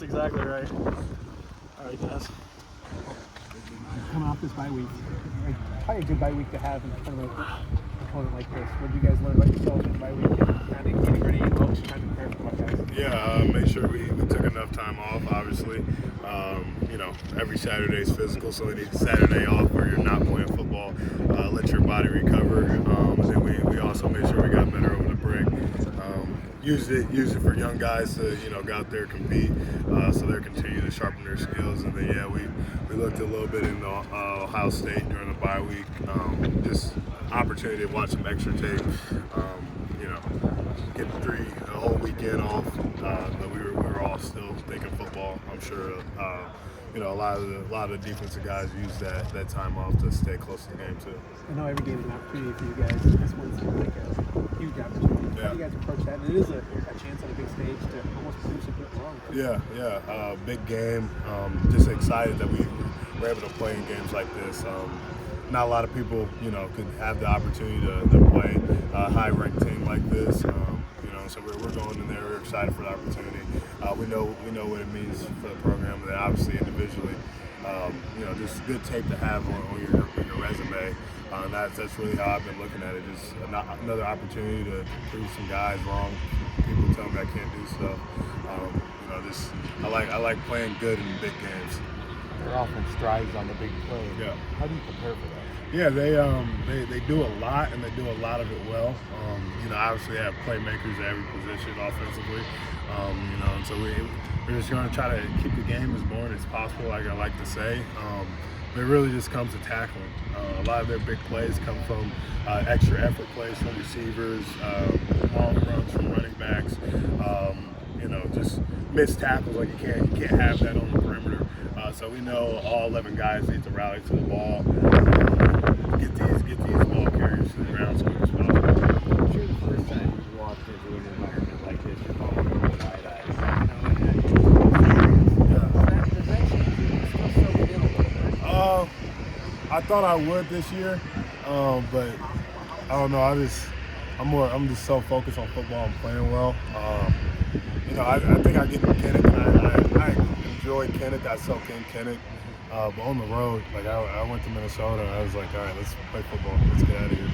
Exactly right. All right, guys. Coming off this bye week, probably a good bye week to have in kind of an opponent like this. What did you guys learn about yourselves in the bye week and kind of getting ready and trying to prepare for the Buckeyes? Yeah, make sure we took enough time off, obviously. Every Saturday is physical, so we need Saturday off where you're not playing football. Let your body recover. And then we also made sure we got better over the break. Used it for young guys to go out there and compete, so they're continuing to sharpen their skills. And then we looked a little bit in Ohio State during the bye week. Just opportunity to watch some extra tape. Get a whole weekend off, but we were all still thinking football. I'm sure a lot of the defensive guys use that time off to stay close to the game too. I know every game is an opportunity for you guys. This one's like a huge opportunity. Yeah. How do you guys approach that? And it is a chance on a big stage to almost prove something wrong. Yeah. Big game. Just excited that we were able to play in games like this. Not a lot of people, could have the opportunity to play a high-ranked team like this. So we're going in there. We're excited for the opportunity. We know what it means for the program. And then obviously individually, just good tape to have on your resume. That's really how I've been looking at it. Just another opportunity to prove some guys wrong. People tell me I can't do stuff. I like playing good in big games. Their offense thrives on the big play. Yeah. How do you prepare for that? Yeah, they do a lot, and they do a lot of it well. Obviously they have playmakers at every position offensively. And so we're just going to try to keep the game as boring as possible, like I like to say. But it really just comes to tackling. A lot of their big plays come from extra effort plays from receivers, long runs from running backs. Just missed tackles. Like you can't have that on the perimeter. So we know all 11 guys need to rally to the ball. Get these ball carriers to the ground as quick as possible. I'm sure the first time you walked into an environment like this, you're probably going to wide eyes. Does that change you? Still so middle? I thought I would this year, but I don't know. I'm just so focused on football and playing well. I think I get in Kennet, and I enjoy Kennet. I soak in Kennet. But on the road, like I went to Minnesota, and I was like, all right, let's play football. Let's get out of here.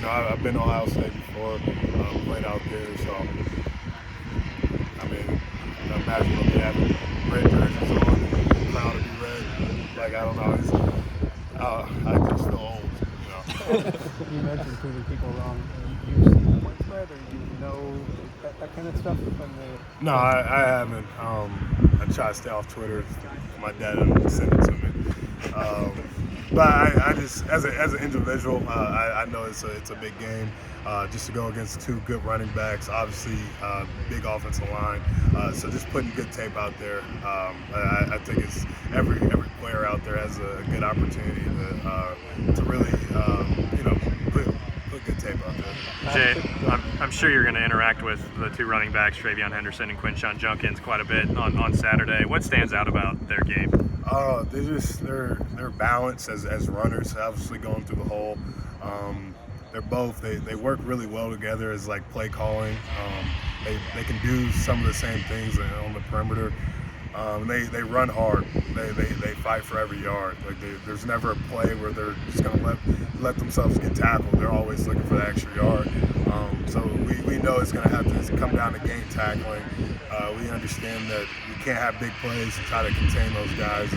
I've been to Ohio State before, played out there. So, imagine what we have red jerseys on, proud to be red. Like, I don't know. I just feel old, You mentioned proving people wrong. You've seen the point spread, or you know that kind of stuff from the... No, I haven't. I try to stay off Twitter. My dad didn't send it to me. But I just, as an individual, I know it's a big game. Just to go against two good running backs, obviously big offensive line. So just putting good tape out there. I think it's every player out there has a good opportunity to really put good tape out there. Jay, I'm sure you're going to interact with the two running backs, Travion Henderson and Quinshon Junkins, quite a bit on Saturday. What stands out about their game? They're balanced as runners, obviously going through the hole. They work really well together as like play calling. They can do some of the same things on the perimeter. They run hard. They fight for every yard. Like there's never a play where they're just gonna let themselves get tackled. They're always looking for the extra yard. So we know it's gonna have to come down to game tackling. We understand that we can't have big plays to try to contain those guys.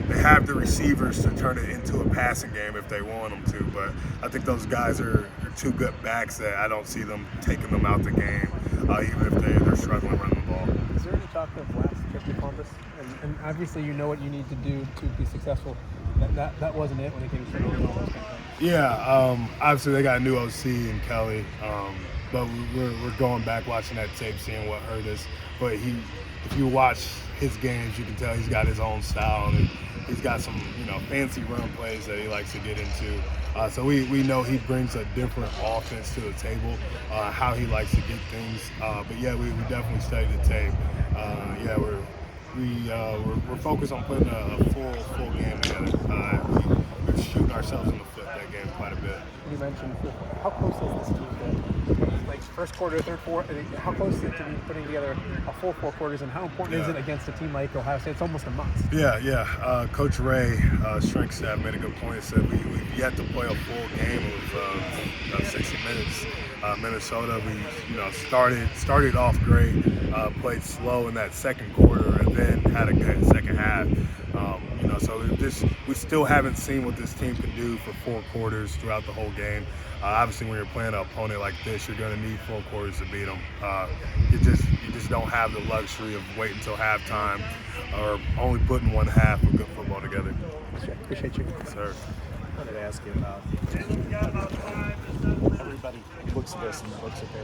They have the receivers to turn it into a passing game if they want them to, but I think those guys are two good backs that I don't see them taking them out the game, even if they're struggling running the ball. Is there any talk of last trip to Columbus? And obviously you know what you need to do to be successful. That wasn't it when it came to all those kind of things. Yeah, obviously they got a new OC in Kelly, but we're going back watching that tape, seeing what hurt us. But if you watch his games, you can tell he's got his own style, and he's got some fancy run plays that he likes to get into. So we know he brings a different offense to the table, how he likes to get things. But yeah, we definitely studied the tape. We're focused on putting a full game together. We're shooting ourselves in the foot that game quite a bit. You mentioned how close is this team to, like, first quarter, third quarter? How close is it to be putting together a full 4 quarters, and how important is it against a team like Ohio State? It's almost a must. Yeah. Coach Ray, strength staff, made a good point. He said we've yet to play a full game of 60 minutes. Minnesota, we started off great, played slow in that second quarter, and then had a good second half. So we still haven't seen what this team can do for 4 quarters throughout the whole game. Obviously, when you're playing an opponent like this, you're going to need 4 quarters to beat them. You just don't have the luxury of waiting until halftime or only putting one half of good football together. Appreciate you. Yes, sir. I wanted to ask you about everybody looks at this and looks at their